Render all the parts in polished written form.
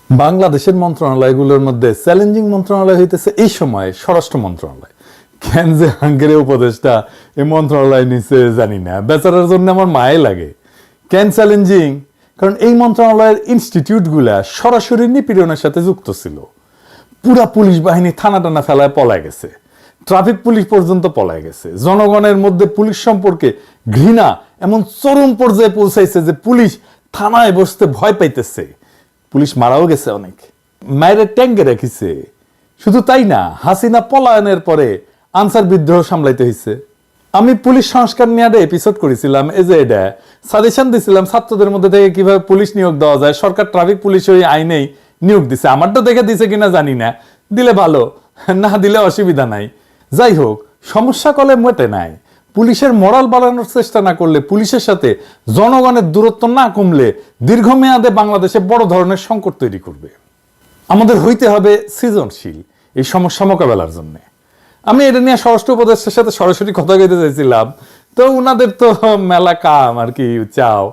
বাংলাদেশের মন্ত্রণালয়গুলোর মধ্যে চ্যালেঞ্জিং মন্ত্রণালয় হইতেছে এই সময় স্বরাষ্ট্র মন্ত্রণালয়। কেন যে হাঙ্গেরি উপদেষ্টা এই মন্ত্রণালয় নিচে জানি না, বেচারার জন্য আমার মায়ে লাগে। কেন চ্যালেঞ্জিং? কারণ এই মন্ত্রণালয়ের ইনস্টিটিউটগুলা সরাসরি নিপীড়নের সাথে যুক্ত ছিল। পুরা পুলিশ বাহিনী থানা টানা ফেলায় পলায় গেছে, ট্রাফিক পুলিশ পর্যন্ত পলায় গেছে। জনগণের মধ্যে পুলিশ সম্পর্কে ঘৃণা এমন চরম পর্যায়ে পৌঁছাইছে যে পুলিশ থানায় বসতে ভয় পাইতেছে। পুলিশ মারাও গেছে অনেক, মায়ের ট্যাঙ্কে রেখেছে। শুধু তাই না, হাসিনা পলায়নের পরে আনসার বিদ্রোহ সামলাইতে হয়েছে। আমি পুলিশ সংস্কার নিয়ে একটা এপিসোড করেছিলাম, এই যে এটা সাজেশন দিছিলাম ছাত্রদের মধ্যে থেকে কিভাবে পুলিশ নিয়োগ দেওয়া যায়। সরকার ট্রাফিক পুলিশ ওই আইনেই নিয়োগ দিছে, আমারটা দেখে দিছে কিনা জানি না, দিলে ভালো, না দিলে অসুবিধা নাই। যাই হোক, সমস্যা কলে মোটে নাই। পুলিশের মরাল বাড়ানোর চেষ্টা না করলে, পুলিশের সাথে জনগণের দূরত্ব না কমলে দীর্ঘমেয়াদে বাংলাদেশে বড় ধরনের সংকট তৈরি করবে। আমাদের হইতে হবে সৃজনশীল এই সমস্যা মোকাবেলার জন্য। আমি এটা নিয়ে স্বরাষ্ট্র উপদেষ্টার সাথে সরাসরি কথা কইতে চাইছিলাম, তো উনাদের তো মেলা কাম আর কি চাও,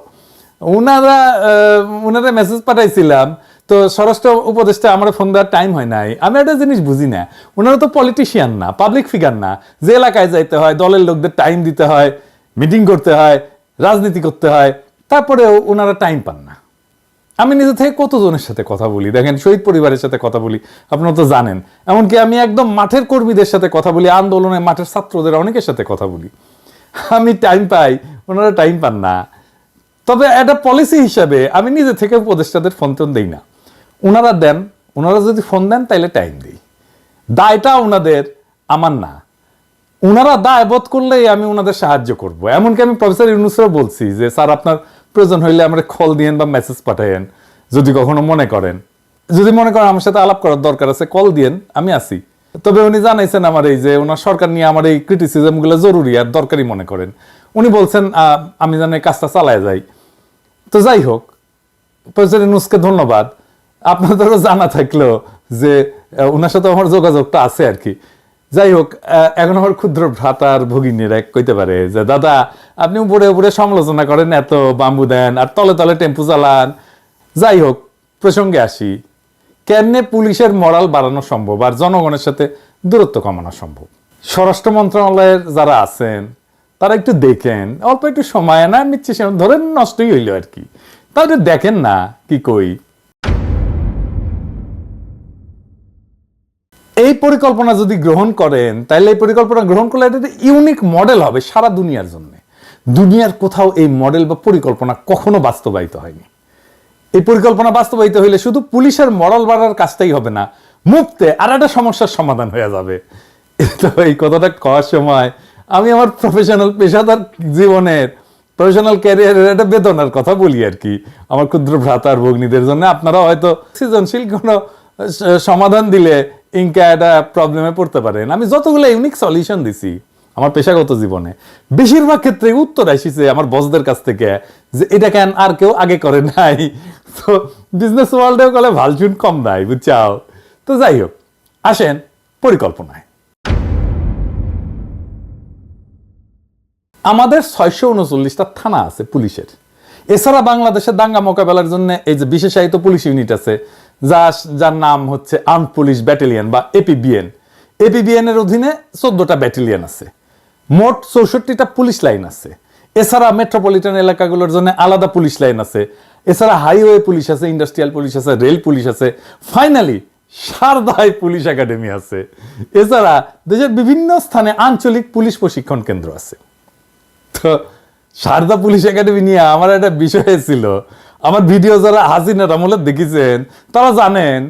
উনারা মেসেজ পাঠাইছিলাম। তো স্বরাষ্ট্র উপদেষ্টা আমার ফোন দেওয়ার টাইম হয় নাই। আমি একটা জিনিস বুঝি না, ওনারা তো পলিটিশিয়ান না, পাবলিক ফিগার না, যে এলাকায় যাইতে হয়, দলের লোকদের টাইম দিতে হয়, মিটিং করতে হয়, রাজনীতি করতে হয়, তারপরেও ওনারা টাইম পান না। আমি নিজে থেকে কতজনের সাথে কথা বলি, দেখেন শহীদ পরিবারের সাথে কথা বলি, আপনারা তো জানেন। এমনকি আমি একদম মাঠের কর্মীদের সাথে কথা বলি, আন্দোলনে মাঠের ছাত্রদের অনেকের সাথে কথা বলি। আমি টাইম পাই, ওনারা টাইম পান না। তবে একটা পলিসি হিসাবে আমি নিজে থেকে উপদেষ্টাদের ফোন টোন দিই না, ওনারা দেন। ওনারা যদি ফোন দেন তাইলে টাইম দিই। দায়টা ওনাদের, আমার না। ওনারা দায় বোধ করলেই আমি ওনাদের সাহায্য করব। এমনকি আমি প্রফেসর ইউনূসেরও বলছি যে স্যার, আপনার প্রয়োজন হইলে আমরা কল দিয়েন বা মেসেজ পাঠাইন, যদি কখনো মনে করেন, যদি মনে করেন আমার সাথে আলাপ করার দরকার আছে, কল দিয়েন, আমি আছি। তবে উনি জানাইছেন আমার এই যে ওনার সরকার নিয়ে আমার এই ক্রিটিসিজম গুলো জরুরি আর দরকারি মনে করেন। উনি বলছেন আমি যেন এই কাজটা চালায় যাই। তো যাই হোক, প্রফেসর ইউনূসকে ধন্যবাদ। আপনাদেরও জানা থাকলো যে ওনার সাথে আমার যোগাযোগটা আছে আর কি। যাই হোক, এখন আমার ক্ষুদ্র ভ্রাতার ভগিনীরা কইতে পারে যে দাদা, আপনি উপরে উপরে সমালোচনা করেন, এত বাম্বু দেন আর তলে তলে টেম্পু চালান। যাই হোক, প্রসঙ্গে আসি, কেমনে পুলিশের মরাল বাড়ানো সম্ভব আর জনগণের সাথে দূরত্ব কমানো সম্ভব। স্বরাষ্ট্র মন্ত্রণালয়ের যারা আছেন তারা একটু দেখেন, অল্প একটু সময় না নিচ্ছে, ধরেন নষ্টই হইল আর কি, তাহলে দেখেন না কি কই। এই পরিকল্পনা যদি গ্রহণ করেন, তাহলে এই পরিকল্পনা গ্রহণ করলে এটা ইউনিক মডেল হবে সারা দুনিয়ার জন্য। দুনিয়ার কোথাও এই মডেল বা পরিকল্পনা কখনো বাস্তবায়িত হয়নি। এই পরিকল্পনা বাস্তবায়িত হইলে শুধু পুলিশের মরাল বাড়ার কাজটাই হবে না, মুক্তে আর একটা সমস্যার সমাধান হয়ে যাবে। তো এই কথাটা কওয়ার সময় আমি আমার প্রফেশনাল পেশাদার জীবনের, প্রফেশনাল ক্যারিয়ারের একটা বেদনার কথা বলি আর কি, আমার ক্ষুদ্র ভ্রাতার ভগ্নীদের জন্য। আপনারা হয়তো সৃজনশীল কোনো সমাধান দিলে ইনকা একটা প্রবলেমে পড়তে পারেন। আমি যতগুলো ইউনিক সলিউশন দিছি আমার পেশাগত জীবনে, বেশিরভাগ ক্ষেত্রে উত্তর আসিছে আমার বসদের কাছ থেকে যে এটা কেন আর কেউ আগে করে নাই। তো বিজনেস ওয়ার্ল্ডেও কলে ভালচুন কম নাই, বুঝছাও। তো যাই হোক, আসেন পরিকল্পনায়। আমাদের 639টা থানা আছে পুলিশের। এছাড়া বাংলাদেশের দাঙ্গা মোকাবেলার জন্য এই যে বিশেষায়িত পুলিশ ইউনিট আছে, যার নাম হচ্ছে আর্মড পুলিশ ব্যাটালিয়ন বা এপিবিএন। এপিবিএন এর অধীনে 14টা ব্যাটালিয়ন আছে, মোট 64টা পুলিশ লাইন আছে। এছাড়া মেট্রোপলিটন এলাকাগুলোর জন্য আলাদা পুলিশ লাইন আছে। এছাড়া হাইওয়ে পুলিশ আছে, ইন্ডাস্ট্রিয়াল পুলিশ আছে, রেল পুলিশ আছে, ফাইনালি সারদায় পুলিশ একাডেমি আছে। এছাড়া দেশের বিভিন্ন স্থানে আঞ্চলিক পুলিশ প্রশিক্ষণ কেন্দ্র আছে। তো সারদা পুলিশ একাডেমি নিয়ে আমার একটা বিষয় ছিল, আমার ভিডিও যারা হাসিনার আমলে দেখেছেন তারা জানেন,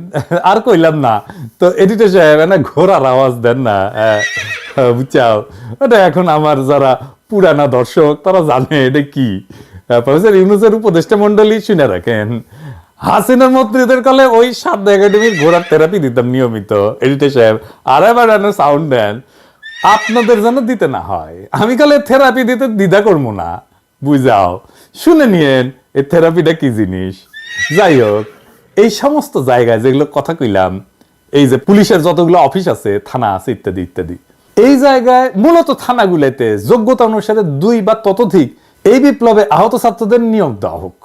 আর কইলাম না। তো এডিটর সাহেব না ঘোড়ার আওয়াজ দেন না, বুঝছাও। এটা এখন আমার যারা পুরানা দর্শক তারা জানে এটা কি। প্রফেসর ইউনূসের উপদেষ্টা মন্ডলী শুনে রাখেন, হাসিনার মন্ত্রীদের কালে ওই সারদা একাডেমির ঘোড়ার থেরাপি দিতাম নিয়মিত। এডিটর সাহেব আর এবার সাউন্ড দেন, আপনাদের যেন দিতে না হয়। আমি কালে থেরাপি দিতে দ্বিধা করবো না, বুঝাও। শুনে নিয়েন এই থেরাপিটা কি জিনিস। যাই হোক, এই সমস্ত জায়গায় যেগুলো কথা কইলাম, এই যে পুলিশের যতগুলো অফিস আছে, থানা আছে, ইত্যাদি ইত্যাদি, এই জায়গায় মূলত থানাগুলোতে যোগ্যতা অনুসারে 2 বা ততোধিক এই বিপ্লবে আহত ছাত্রদের নিয়োগ দেওয়া হোক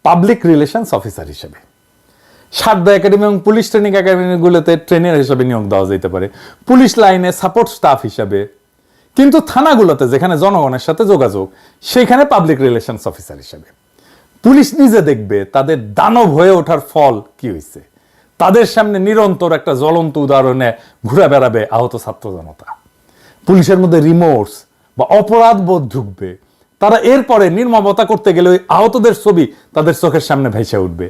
পাবলিক রিলেশনস অফিসার হিসেবে। সারদা একাডেমি এবং পুলিশ ট্রেনিং একাডেমিগুলোতে ট্রেনার হিসেবে নিয়োগ দেওয়া যেতে পারে, পুলিশ লাইনে সাপোর্ট স্টাফ হিসাবে। কিন্তু থানাগুলোতে যেখানে জনগণের সাথে যোগাযোগ, সেখানে পাবলিক রিলেশনস অফিসার হিসাবে। পুলিশ নিজে দেখবে তাদের দানব হয়ে ওঠার ফল কি হয়েছে। তাদের সামনে নিরন্তর একটা জ্বলন্ত উদাহরণে ঘুরে বেড়াবে আহত ছাত্র জনতা। পুলিশের মধ্যে রিমোর্স বা অপরাধ বোধ ঢুকবে। তারা এরপরে নির্মমতা করতে গেলে ওই আহতদের ছবি তাদের চোখের সামনে ভেসে উঠবে।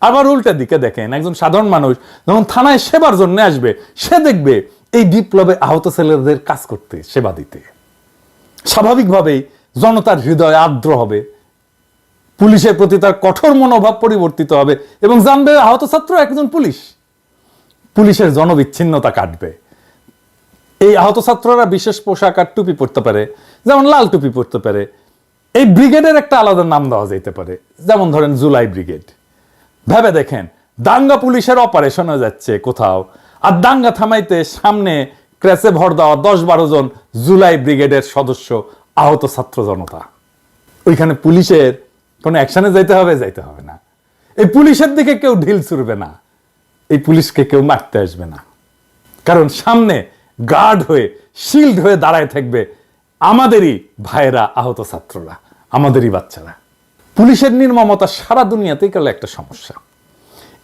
আবার উল্টা দিকে দেখেন, একজন সাধারণ মানুষ যখন থানায় সেবার জন্য আসবে, সে দেখবে এই বিপ্লবে আহত ছেলেদের কাজ করতে, সেবা দিতে। স্বাভাবিকভাবেই জনতার হৃদয় আর্দ্র হবে, পুলিশের প্রতি তার কঠোর মনোভাব পরিবর্তিত হবে এবং জানবে আহত ছাত্র একজন পুলিশ। পুলিশের জনবিচ্ছিন্নতা কাটবে। এই আহত ছাত্ররা বিশেষ পোশাক আর টুপি পরতে পারে, যেমন লাল টুপি পরতে পারে। এই ব্রিগেডের একটা আলাদা নাম দেওয়া যেতে পারে, যেমন ধরেন জুলাই ব্রিগেড। ভেবে দেখেন, দাঙ্গা পুলিশের অপারেশন হয়ে যাচ্ছে কোথাও, আর দাঙ্গা থামাইতে সামনে ক্র্যাশে ভর দেওয়া 10-12 জন জুলাই ব্রিগেডের সদস্য আহত ছাত্র জনতা। ওইখানে পুলিশের কোনো অ্যাকশনে যাইতে হবে না। এই পুলিশের দিকে কেউ ঢিল ছুড়বে না, এই পুলিশকে কেউ মারতে আসবে না। কারণ সামনে গার্ড হয়ে, শিল্ড হয়ে দাঁড়ায় থাকবে আমাদেরই ভাইয়েরা, আহত ছাত্ররা, আমাদেরই বাচ্চারা। পুলিশের নির্মমতা সারা দুনিয়াতেই গেলে একটা সমস্যা।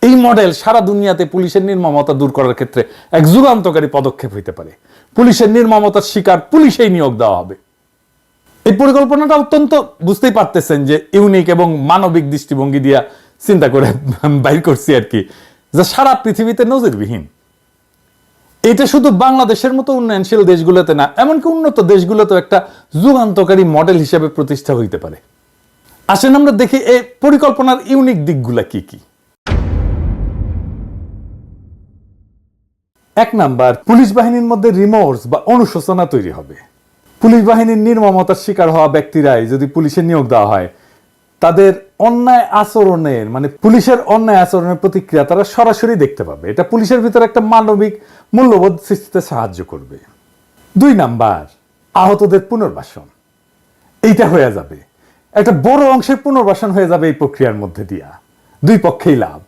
এই মডেল সারা দুনিয়াতে পুলিশের নির্মমতা দূর করার ক্ষেত্রে এক যুগান্তকারী পদক্ষেপ হইতে পারে। পুলিশের নির্মমতার শিকার পুলিশেই নিয়োগ দেওয়া হবে। এই পরিকল্পনাটা অত্যন্ত, বুঝতেই পারতেছেন যে ইউনিক এবং মানবিক দৃষ্টিভঙ্গি দিয়া চিন্তা করে বাইর করছি আর কি, যা সারা পৃথিবীতে নজিরবিহীন। এটা শুধু বাংলাদেশের মতো উন্নয়নশীল দেশগুলোতে না, এমনকি উন্নত দেশগুলোতেও একটা যুগান্তকারী মডেল হিসেবে প্রতিষ্ঠা হইতে পারে। আসেন আমরা দেখি এই পরিকল্পনার ইউনিক দিকগুলা কি কি। 1 নাম্বার, পুলিশ বাহিনীর মধ্যে রিমোর্স বা অনুশোচনা তৈরি হবে। পুলিশ বাহিনীর নির্মমতার শিকার হওয়া ব্যক্তিরাই যদি পুলিশে নিয়োগ দেওয়া হয়, তাদের অন্যায় আচরণের, মানে পুলিশের অন্যায় আচরণের প্রতিক্রিয়া তারা সরাসরি দেখতে পাবে। এটা পুলিশের ভিতরে একটা মানবিক মূল্যবোধ সৃষ্টিতে সাহায্য করবে। 2 নাম্বার, আহতদের পুনর্বাসন। এইটা হয়ে যাবে, একটা বড় অংশের পুনর্বাসন হয়ে যাবে এই প্রক্রিয়ার মধ্যে দিয়া, 2 পক্ষেই লাভ।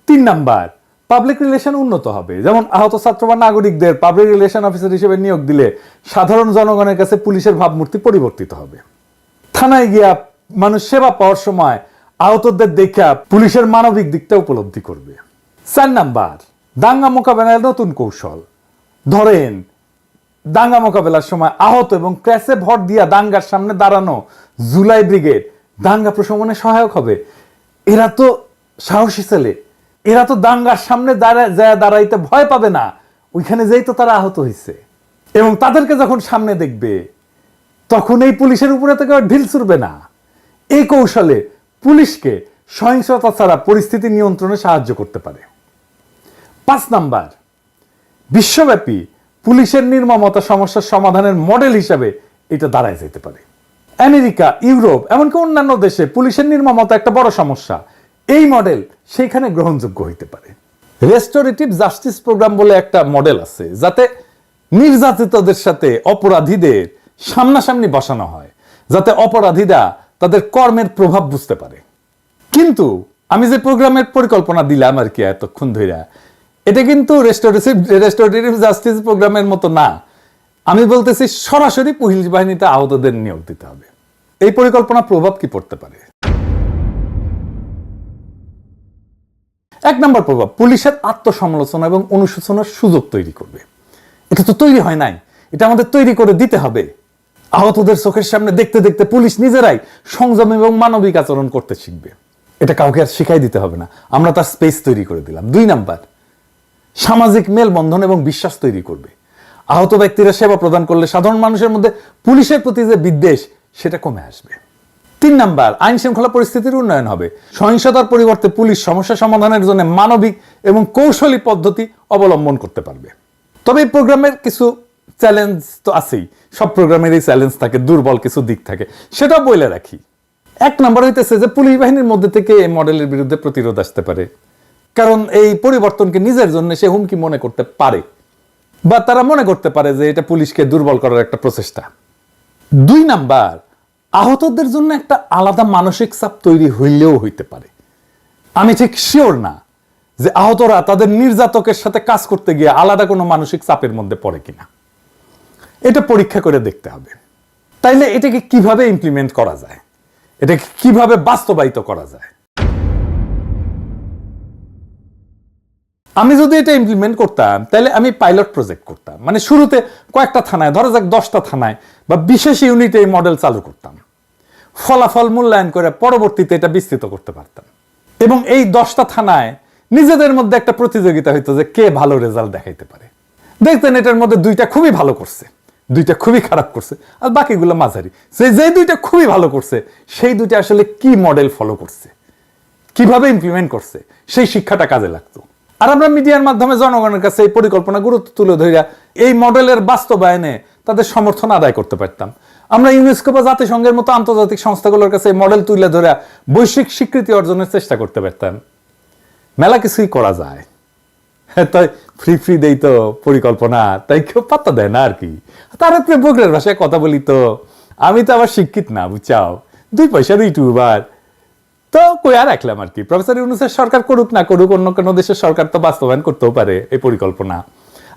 3 নাম্বার, পাবলিক রিলেশন উন্নত হবে। যেমন আহত ছাত্র বা নাগরিকদের পাবলিক রিলেশন অফিসার হিসেবে নিয়োগ দিলে সাধারণ জনগণের কাছে পুলিশের ভাবমূর্তি পরিবর্তিত হবে। থানায় গিয়া মানুষ সেবা পাওয়ার সময় আহতদের দেখা পুলিশের মানবিক দিকটা উপলব্ধি করবে। 4 নাম্বার, দাঙ্গা মোকাবেলার নতুন কৌশল। ধরেন দাঙ্গা মোকাবেলার সময় আহত এবং ক্র্যাশে ভর দিয়া দাঙ্গার সামনে দাঁড়ানো জুলাই ব্রিগেড দাঙ্গা প্রশমনে সহায়ক হবে। এরা তো সাহসী ছেলে, এরা তো দাঙ্গার সামনে দাঁড়াইতে ভয় পাবে না, ওইখানে যেই তো তারা আহত হয়েছে। এবং তাদেরকে যখন সামনে দেখবে, তখন এই পুলিশের উপরে থেকে ঢিল ছুড়বে না। এই কৌশলে পুলিশকে সহিংসতা ছাড়া পরিস্থিতি নিয়ন্ত্রণে সাহায্য করতে পারে। 5 নাম্বার, বিশ্বব্যাপী পুলিশের নির্মমতা সমস্যার সমাধানের মডেল হিসাবে এটা দাঁড়ায় যেতে পারে। আমেরিকা, ইউরোপ, এমনকি অন্যান্য দেশে পুলিশের নির্মমতা একটা বড় সমস্যা। এই মডেল সেইখানে গ্রহণযোগ্য হইতে পারে। রেস্টোরেটিভ জাস্টিস প্রোগ্রাম বলে একটা মডেল আছে, যাতে নির্যাতিতদের সাথে অপরাধীদের সামনাসামনি বসানো হয়, যাতে অপরাধীরা তাদের কর্মের প্রভাব বুঝতে পারে। কিন্তু আমি যে প্রোগ্রামের পরিকল্পনা দিলাম আর কি এতক্ষণ ধরে, এটা কিন্তু রেস্টোরেটিভ জাস্টিস প্রোগ্রামের মতো না। আমি বলতেছি সরাসরি পুলিশ বাহিনীতে আহতদের নিয়োগ দিতে হবে। এই পরিকল্পনা প্রভাব কি পড়তে পারে? 1 নম্বর প্রভাব, পুলিশের আত্মসমালোচনা এবং অনুশোচনার সুযোগ তৈরি করবে। এটা তো তৈরি হয় নাই, এটা আমাদের তৈরি করে দিতে হবে। আহতদের চোখের সামনে দেখতে দেখতে পুলিশ নিজেরাই সংযম এবং মানবিক আচরণ করতে শিখবে। এটা কাউকে আর শিখাই দিতে হবে না, আমরা তার স্পেস তৈরি করে দিলাম। 2 নাম্বার, সামাজিক মেলবন্ধন এবং বিশ্বাস তৈরি করবে। আহত ব্যক্তিরা সেবা প্রদান করলে সাধারণ মানুষের মধ্যে পুলিশের প্রতি যে বিদ্বেষ, সেটা কমে আসবে। 3 নাম্বার, আইন শৃঙ্খলা পরিস্থিতির উন্নয়ন হবে। সহিংসতার পরিবর্তে পুলিশ সমস্যা সমাধানের জন্য মানবিক এবং কৌশলী পদ্ধতি অবলম্বন করতে পারবে। তবে এই প্রোগ্রামের কিছু চ্যালেঞ্জ তো আছেই, সব প্রোগ্রামেরই চ্যালেঞ্জ থাকে, দুর্বল কিছু দিক থাকে, সেটাও বলে রাখি। 1 নাম্বার হইতেছে যে পুলিশ বাহিনীর মধ্যে থেকে এই মডেলের বিরুদ্ধে প্রতিরোধ আসতে পারে, কারণ এই পরিবর্তনকে নিজের জন্য সে হুমকি মনে করতে পারে, বা তারা মনে করতে পারে যে এটা পুলিশকে দুর্বল করার একটা প্রচেষ্টা। 2 নাম্বার, আহতদের জন্য একটা আলাদা মানসিক চাপ তৈরি হইলেও হইতে পারে। আমি ঠিক শিওর না যে আহতরা তাদের নির্যাতকের সাথে কাজ করতে গিয়ে আলাদা কোনো মানসিক চাপের মধ্যে পড়ে কিনা, এটা পরীক্ষা করে দেখতে হবে। তাইলে এটাকে কিভাবে ইমপ্লিমেন্ট করা যায়, এটাকে কিভাবে বাস্তবায়িত করা যায়। আমি যদি এটা ইমপ্লিমেন্ট করতাম তাহলে আমি পাইলট প্রজেক্ট করতাম, মানে শুরুতে কয়েকটা থানায়, ধরা যাক 10টা থানায় বা বিশেষ ইউনিটে এই মডেল চালু করতাম, ফলাফল মূল্যায়ন করে পরবর্তীতে এটা বিস্তৃত করতে পারতাম। এবং এই 10টা থানায় নিজেদের মধ্যে একটা প্রতিযোগিতা হইতো যে কে ভালো রেজাল্ট দেখাইতে পারে। দেখতেন এটার মধ্যে 2টা খুবই ভালো করছে, 2টা খুবই খারাপ করছে, আর বাকিগুলো মাঝারি। যে 2টা খুবই ভালো করছে সেই 2টা আসলে কি মডেল ফলো করছে, কিভাবে ইমপ্লিমেন্ট করছে, সেই শিক্ষাটা কাজে লাগতো। আর আমরা মিডিয়ার মাধ্যমে জনগণের কাছে এই পরিকল্পনা গুরুত্ব তুলে ধরিয়া এই মডেলের বাস্তবায়নে তাদের সমর্থন আদায় করতে পারতাম। আমরা ইউনেস্কো বা জাতিসংঘের মতো আন্তর্জাতিক সংস্থাগুলোর কাছে এই মডেল তুলে ধরে বৈশ্বিক স্বীকৃতি অর্জনের চেষ্টা করতে পারতাম। মেলা কিছুই করা যায়, তাই ফ্রি দেই তো পরিকল্পনা, তাই কেউ পাত্তা দেয় না আর কি। তার উপরে বগরের ভাষায় কথা বলি তো, আমি তো আবার শিক্ষিত না, বুঝছাও, 2 পয়সার ইউটিউবার, তো কই আর রাখলাম আর কি। প্রফেসর ইউনূসের সরকার করুক না করুক, অন্য কোনো দেশের সরকার তো বাস্তবায়ন করতেও পারে এই পরিকল্পনা।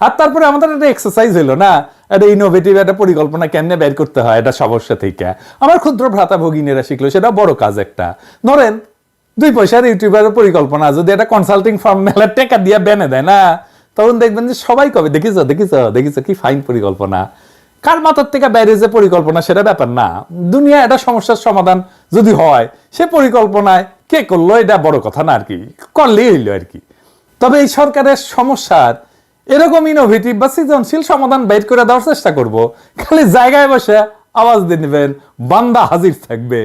আর তারপরে আমাদের একটা এক্সারসাইজ হলো না, একটা ইনোভেটিভ একটা পরিকল্পনা কেমনে বের করতে হয় এটা সমস্যা থেকে। আমার ক্ষুদ্র ভ্রাতা ভগিনীরা শিখলো, সেটা বড় কাজ একটা। ধরেন 2 পয়সার ইউটিউবারের পরিকল্পনা যদি একটা কনসাল্টিং ফার্ম মেলার টাকা দিয়ে বেনে দেয় না, তখন দেখবেন যে সবাই কবে দেখিস কি ফাইন পরিকল্পনা। কার মাথার থেকে বাইরে যে পরিকল্পনা সেটা ব্যাপার না, দুনিয়া একটা সমস্যার সমাধান যদি হয় সে পরিকল্পনায় কে করলো এটা বড় কথা না আর কি, করলেই হইলো আর কি। তবে এই সরকারের সমস্যার এরকম ইনোভেটিভ বা সৃজনশীল সমাধান বের করে দেওয়ার চেষ্টা করব। খালি জায়গায় বসে আওয়াজ দিয়ে নেবেন, বান্দা হাজির থাকবে।